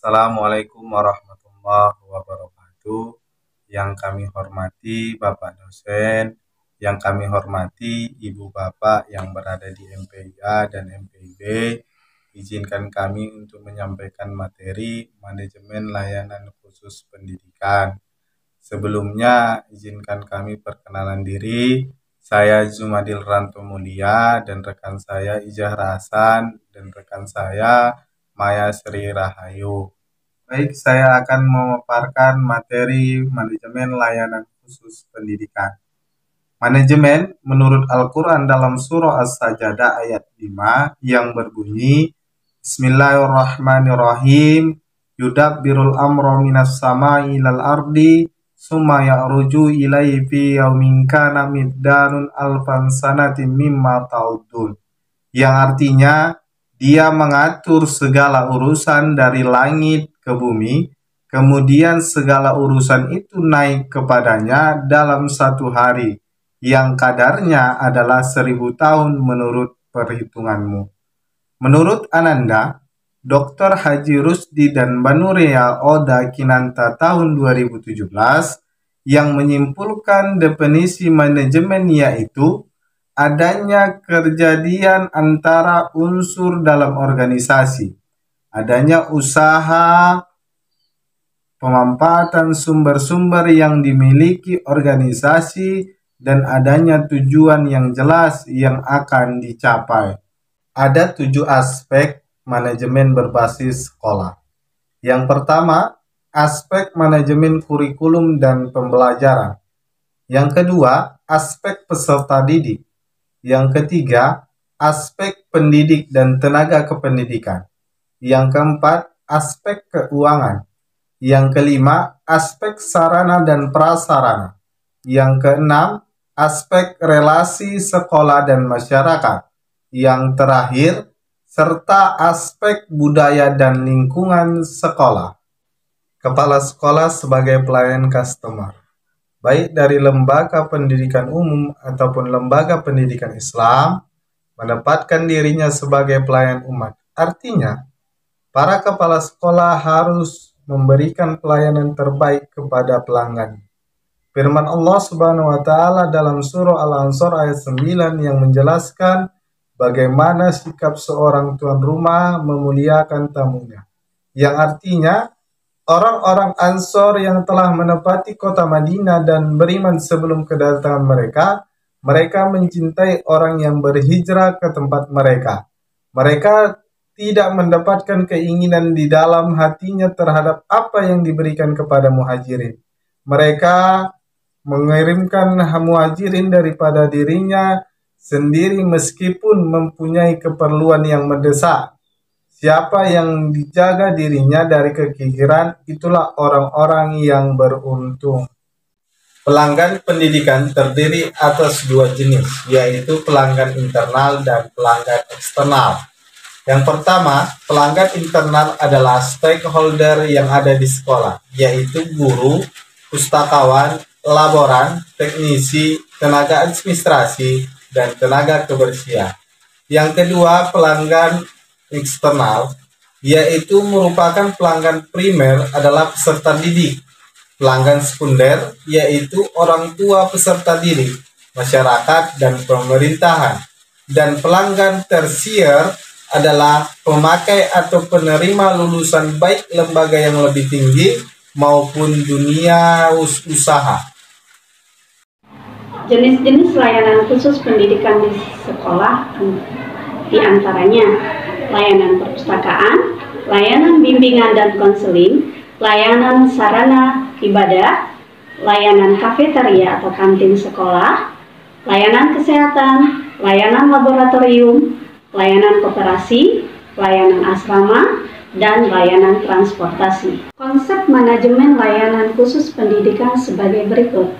Assalamualaikum warahmatullahi wabarakatuh. Yang kami hormati Bapak dosen, yang kami hormati Ibu Bapak yang berada di MPIA dan MPIB, izinkan kami untuk menyampaikan materi manajemen layanan khusus pendidikan. Sebelumnya, izinkan kami perkenalan diri. Saya Zumadil Ranto Mulia dan rekan saya Ijazah Hasan dan rekan saya Maya Sri Rahayu. Baik, saya akan memaparkan materi manajemen layanan khusus pendidikan. Manajemen menurut Al-Quran dalam surah As-Sajdah ayat 5 yang berbunyi Bismillahirrahmanirrahim yudabbirul amra minas sama'i ilal ardi summa ya'ruju ilaihi fi yaumin kana middanun alfan sanatin mimma ta'udun, yang artinya dia mengatur segala urusan dari langit ke bumi, kemudian segala urusan itu naik kepadanya dalam satu hari, yang kadarnya adalah 1000 tahun menurut perhitunganmu. Menurut Ananda, Dr. Haji Rusdi dan Banurea Oda Kinanta tahun 2017, yang menyimpulkan definisi manajemen yaitu adanya kejadian antara unsur dalam organisasi, adanya usaha pemanfaatan sumber-sumber yang dimiliki organisasi, dan adanya tujuan yang jelas yang akan dicapai. Ada 7 aspek manajemen berbasis sekolah. Yang pertama, aspek manajemen kurikulum dan pembelajaran. Yang kedua, aspek peserta didik. Yang ketiga, aspek pendidik dan tenaga kependidikan. Yang keempat, aspek keuangan. Yang kelima, aspek sarana dan prasarana. Yang keenam, aspek relasi sekolah dan masyarakat. Yang terakhir, serta aspek budaya dan lingkungan sekolah. Kepala sekolah sebagai pelayan customer, baik dari lembaga pendidikan umum ataupun lembaga pendidikan Islam, menempatkan dirinya sebagai pelayan umat. Artinya, para kepala sekolah harus memberikan pelayanan terbaik kepada pelanggan. Firman Allah Subhanahu wa taala dalam surah Al-Ansar ayat 9 yang menjelaskan bagaimana sikap seorang tuan rumah memuliakan tamunya. Yang artinya, orang-orang Ansor yang telah menempati kota Madinah dan beriman sebelum kedatangan mereka mencintai orang yang berhijrah ke tempat mereka. Mereka tidak mendapatkan keinginan di dalam hatinya terhadap apa yang diberikan kepada muhajirin. Mereka mengirimkan muhajirin daripada dirinya sendiri meskipun mempunyai keperluan yang mendesak. Siapa yang dijaga dirinya dari kekikiran, itulah orang-orang yang beruntung. Pelanggan pendidikan terdiri atas 2 jenis, yaitu pelanggan internal dan pelanggan eksternal. Yang pertama, pelanggan internal adalah stakeholder yang ada di sekolah, yaitu guru, pustakawan, laboran, teknisi, tenaga administrasi, dan tenaga kebersihan. Yang kedua, pelanggan eksternal, yaitu merupakan pelanggan primer adalah peserta didik. Pelanggan sekunder, yaitu orang tua peserta didik, masyarakat, dan pemerintahan. Dan pelanggan tersier adalah pemakai atau penerima lulusan baik lembaga yang lebih tinggi maupun dunia usaha. Jenis-jenis layanan khusus pendidikan di sekolah diantaranya layanan perpustakaan, layanan bimbingan dan konseling, layanan sarana ibadah, layanan kafeteria atau kantin sekolah, layanan kesehatan, layanan laboratorium, layanan koperasi, layanan asrama, dan layanan transportasi. Konsep manajemen layanan khusus pendidikan sebagai berikut.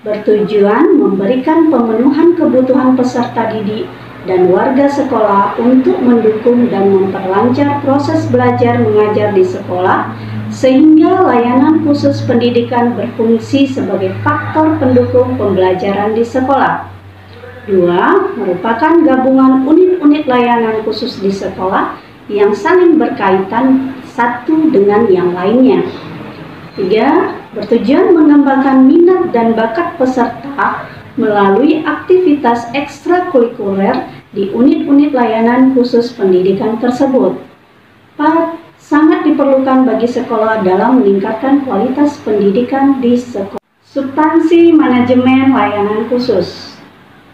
Bertujuan memberikan pemenuhan kebutuhan peserta didik dan warga sekolah untuk mendukung dan memperlancar proses belajar mengajar di sekolah, sehingga layanan khusus pendidikan berfungsi sebagai faktor pendukung pembelajaran di sekolah. 2. Merupakan gabungan unit-unit layanan khusus di sekolah yang saling berkaitan satu dengan yang lainnya. 3. Bertujuan mengembangkan minat dan bakat peserta melalui aktivitas ekstrakurikuler di unit-unit layanan khusus pendidikan tersebut. 4. Sangat diperlukan bagi sekolah dalam meningkatkan kualitas pendidikan di sekolah. Substansi manajemen layanan khusus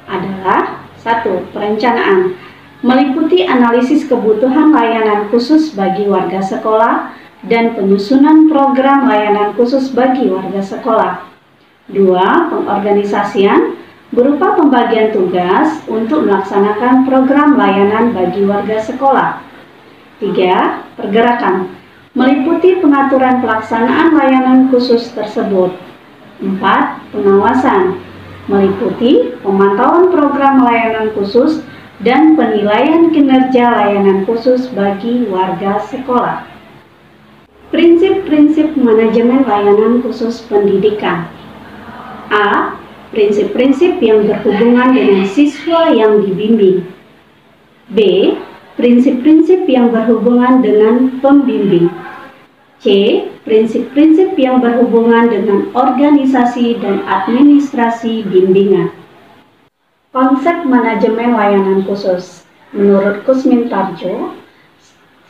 adalah 1. Perencanaan, meliputi analisis kebutuhan layanan khusus bagi warga sekolah dan penyusunan program layanan khusus bagi warga sekolah. 2. Pengorganisasian, berupa pembagian tugas untuk melaksanakan program layanan bagi warga sekolah. 3. Pergerakan, meliputi pengaturan pelaksanaan layanan khusus tersebut. 4. Pengawasan, meliputi pemantauan program layanan khusus dan penilaian kinerja layanan khusus bagi warga sekolah. Prinsip-prinsip manajemen layanan khusus pendidikan. A. Prinsip-prinsip yang berhubungan dengan siswa yang dibimbing. B. Prinsip-prinsip yang berhubungan dengan pembimbing. C. Prinsip-prinsip yang berhubungan dengan organisasi dan administrasi bimbingan. Konsep manajemen layanan khusus. Menurut Kusmin Tarjo,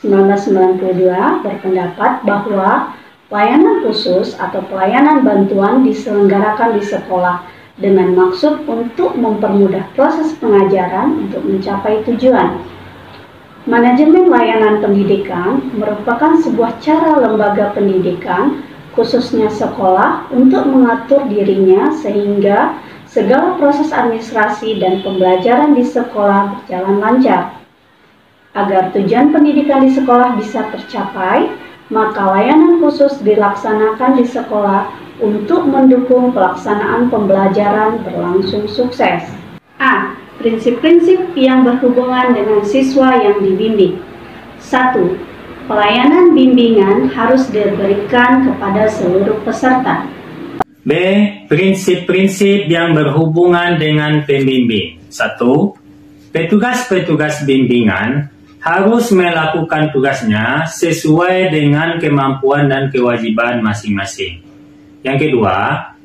1992 berpendapat bahwa layanan khusus atau pelayanan bantuan diselenggarakan di sekolah dengan maksud untuk mempermudah proses pengajaran untuk mencapai tujuan. Manajemen layanan pendidikan merupakan sebuah cara lembaga pendidikan, khususnya sekolah, untuk mengatur dirinya sehingga segala proses administrasi dan pembelajaran di sekolah berjalan lancar. Agar tujuan pendidikan di sekolah bisa tercapai, maka layanan khusus dilaksanakan di sekolah untuk mendukung pelaksanaan pembelajaran berlangsung sukses. A. Prinsip-prinsip yang berhubungan dengan siswa yang dibimbing. 1. Pelayanan bimbingan harus diberikan kepada seluruh peserta. B. Prinsip-prinsip yang berhubungan dengan pembimbing. 1. Petugas-petugas bimbingan harus melakukan tugasnya sesuai dengan kemampuan dan kewajiban masing-masing. Yang kedua,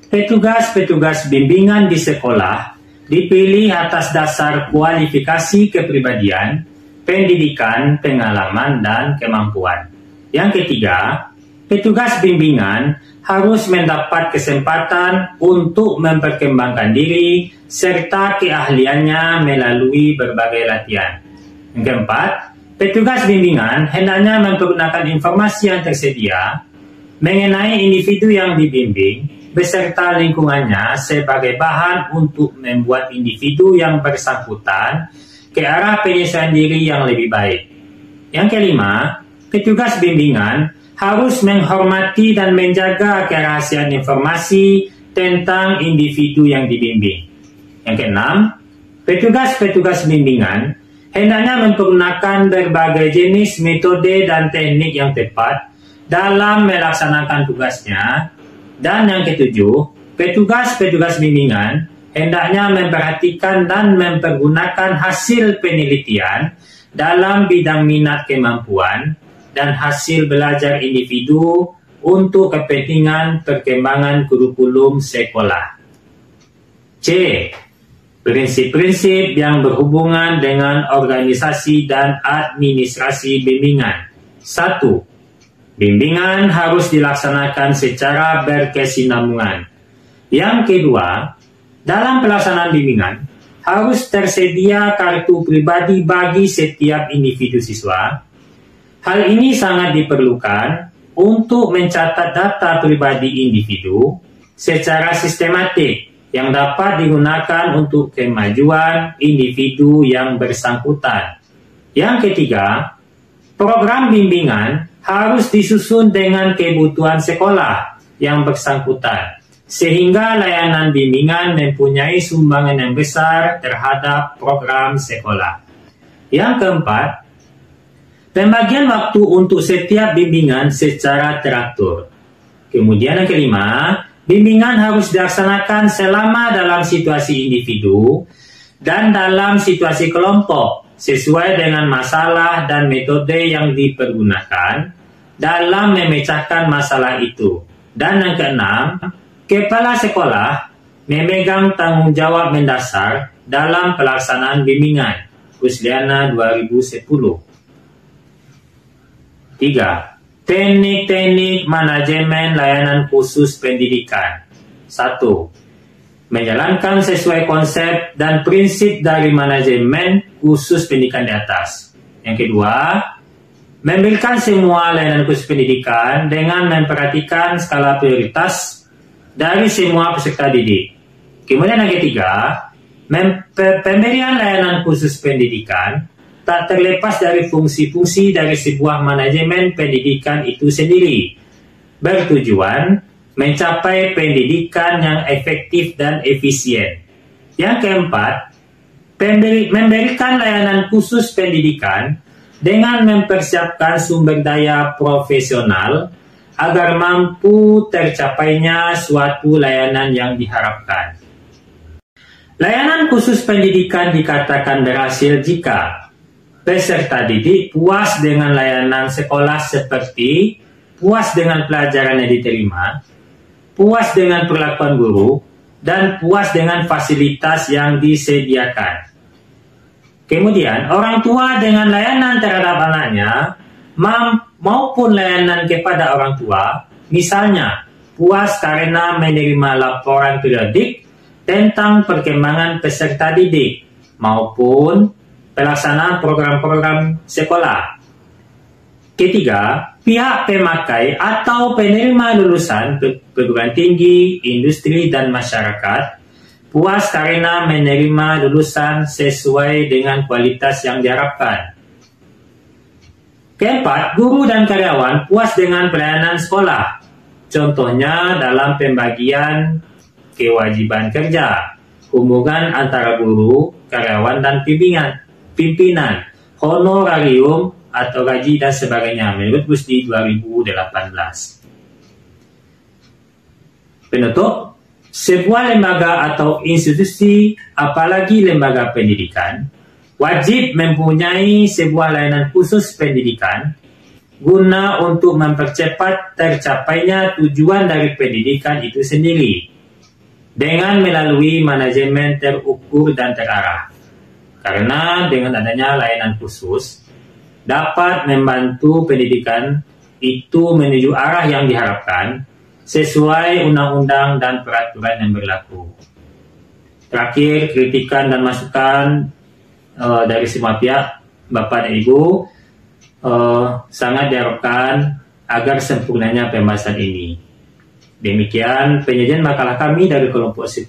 petugas-petugas bimbingan di sekolah dipilih atas dasar kualifikasi kepribadian, pendidikan, pengalaman, dan kemampuan. Yang ketiga, petugas bimbingan harus mendapat kesempatan untuk memperkembangkan diri serta keahliannya melalui berbagai latihan. Yang keempat, petugas bimbingan hendaknya mempergunakan informasi yang tersedia mengenai individu yang dibimbing beserta lingkungannya sebagai bahan untuk membuat individu yang bersangkutan ke arah penyesuaian diri yang lebih baik. Yang kelima, petugas bimbingan harus menghormati dan menjaga kerahasiaan informasi tentang individu yang dibimbing. Yang keenam, petugas-petugas bimbingan hendaknya mempergunakan berbagai jenis metode dan teknik yang tepat dalam melaksanakan tugasnya. Dan yang ketujuh, petugas-petugas bimbingan hendaknya memperhatikan dan mempergunakan hasil penelitian dalam bidang minat kemampuan dan hasil belajar individu untuk kepentingan perkembangan kurikulum sekolah. C. Prinsip-prinsip yang berhubungan dengan organisasi dan administrasi bimbingan. 1. Bimbingan harus dilaksanakan secara berkesinambungan. Yang kedua, dalam pelaksanaan bimbingan harus tersedia kartu pribadi bagi setiap individu siswa. Hal ini sangat diperlukan untuk mencatat data pribadi individu secara sistematik yang dapat digunakan untuk kemajuan individu yang bersangkutan. Yang ketiga, program bimbingan harus disusun dengan kebutuhan sekolah yang bersangkutan, sehingga layanan bimbingan mempunyai sumbangan yang besar terhadap program sekolah. Yang keempat, pembagian waktu untuk setiap bimbingan secara teratur. Kemudian yang kelima, bimbingan harus dilaksanakan selama dalam situasi individu dan dalam situasi kelompok sesuai dengan masalah dan metode yang dipergunakan dalam memecahkan masalah itu. Dan yang keenam, kepala sekolah memegang tanggung jawab mendasar dalam pelaksanaan bimbingan. Kusliana 2010. 3. Teknik-teknik manajemen layanan khusus pendidikan. 1. Menjalankan sesuai konsep dan prinsip dari manajemen khusus pendidikan di atas. Yang kedua, memberikan semua layanan khusus pendidikan dengan memperhatikan skala prioritas dari semua peserta didik. Kemudian yang ketiga, pemberian layanan khusus pendidikan tak terlepas dari fungsi-fungsi dari sebuah manajemen pendidikan itu sendiri, bertujuan mencapai pendidikan yang efektif dan efisien. Yang keempat, memberikan layanan khusus pendidikan dengan mempersiapkan sumber daya profesional agar mampu tercapainya suatu layanan yang diharapkan. Layanan khusus pendidikan dikatakan berhasil jika peserta didik puas dengan layanan sekolah seperti puas dengan pelajaran yang diterima, puas dengan perlakuan guru, dan puas dengan fasilitas yang disediakan. Kemudian, orang tua dengan layanan terhadap anaknya maupun layanan kepada orang tua, misalnya puas karena menerima laporan periodik tentang perkembangan peserta didik maupun pelaksanaan program-program sekolah. Ketiga, pihak pemakai atau penerima lulusan perguruan tinggi, industri, dan masyarakat puas karena menerima lulusan sesuai dengan kualitas yang diharapkan. Keempat, guru dan karyawan puas dengan pelayanan sekolah. Contohnya dalam pembagian kewajiban kerja, hubungan antara guru, karyawan, dan pimpinan, honorarium atau gaji dan sebagainya menurut Pusdi 2018. Penutup, sebuah lembaga atau institusi, apalagi lembaga pendidikan, wajib mempunyai sebuah layanan khusus pendidikan guna untuk mempercepat tercapainya tujuan dari pendidikan itu sendiri dengan melalui manajemen terukur dan terarah. Karena dengan adanya layanan khusus dapat membantu pendidikan itu menuju arah yang diharapkan sesuai undang-undang dan peraturan yang berlaku. Terakhir, kritikan dan masukan dari semua pihak, Bapak dan Ibu, sangat diharapkan agar sempurnanya pembahasan ini. Demikian penyajian makalah kami dari kelompok 10.